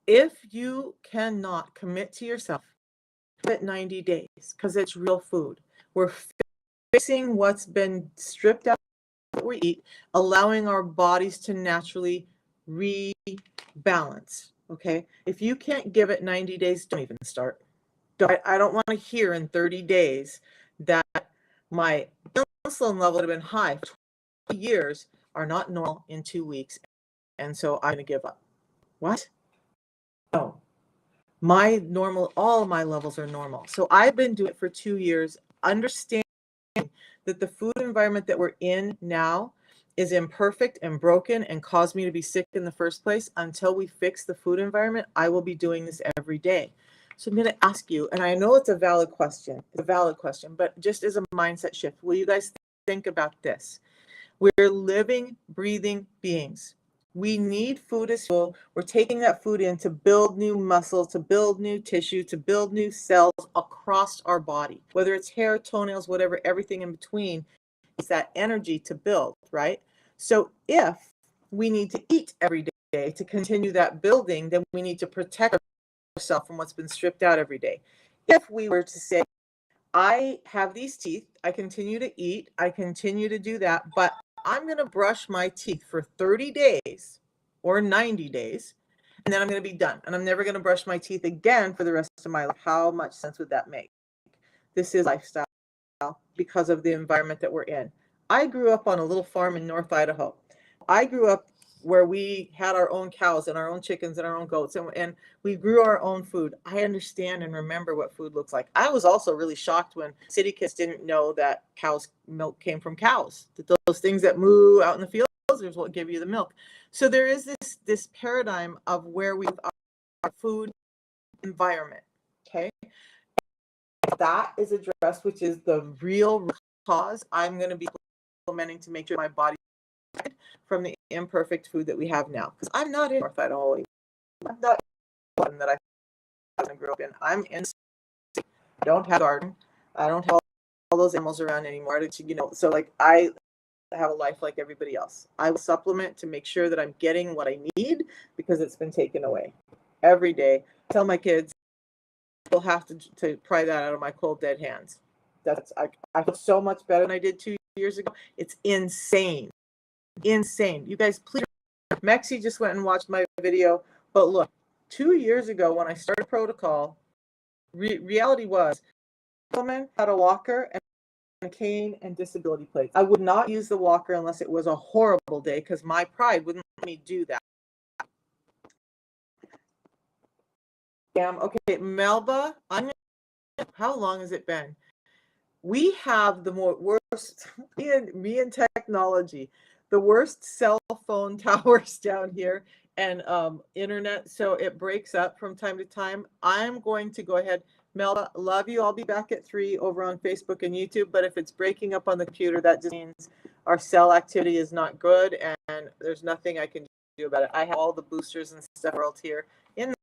if you cannot commit to yourself at 90 days, because it's real food, we're fixing what's been stripped out that we eat, allowing our bodies to naturally rebalance. Okay. If you can't give it 90 days, don't even start. I don't want to hear in 30 days that my insulin level had been high for 20 years are not normal in 2 weeks. And so I'm going to give up. What? No. All of my levels are normal. So I've been doing it for 2 years, understanding that the food environment that we're in now is imperfect and broken and caused me to be sick in the first place. Until we fix the food environment, I will be doing this every day. So I'm going to ask you, and I know it's a valid question, but just as a mindset shift, will you guys think about this? We're living, breathing beings. We need food as fuel. We're taking that food in to build new muscle, to build new tissue, to build new cells across our body. Whether it's hair, toenails, whatever, everything in between, is that energy to build, right? So if we need to eat every day to continue that building, then we need to protect ourselves from what's been stripped out every day. If we were to say, I have these teeth, I continue to eat, I continue to do that, but I'm going to brush my teeth for 30 days or 90 days, and then I'm going to be done. And I'm never going to brush my teeth again for the rest of my life. How much sense would that make? This is lifestyle because of the environment that we're in. I grew up on a little farm in North Idaho. I grew up where we had our own cows and our own chickens and our own goats, and we grew our own food. I understand and remember what food looks like. I was also really shocked when city kids didn't know that cow's milk came from cows, that those things that moo out in the fields is what give you the milk. So there is this paradigm of where we our food environment. Okay, that is addressed, which is the real cause. I'm going to be implementing to make sure my body from the imperfect food that we have now, because I'm not in North Idaho. I'm not one that I grew up in. I'm in. I don't have a garden. I don't have all those animals around anymore. So like I have a life like everybody else. I will supplement to make sure that I'm getting what I need because it's been taken away every day. I tell my kids they'll have to pry that out of my cold dead hands. I feel so much better than I did 2 years ago. It's insane. Insane. You guys, please. Mexi just went and watched my video. But look, 2 years ago when I started protocol, reality was, woman had a walker and a cane and disability plates. I would not use the walker unless it was a horrible day because my pride wouldn't let me do that. Okay, Melba, how long has it been? We have the worst, me and technology, the worst cell phone towers down here and internet, so it breaks up from time to time. I'm going to go ahead. Melba, love you. I'll be back at 3 over on Facebook and YouTube, but if it's breaking up on the computer, that just means our cell activity is not good and there's nothing I can do about it. I have all the boosters and stuff here in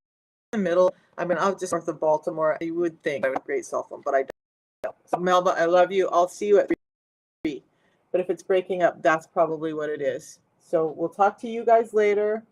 the middle. I mean, I'm just north of Baltimore. You would think I have a great cell phone, but I don't. So Melba, I love you. I'll see you at 3. But if it's breaking up, that's probably what it is. So we'll talk to you guys later.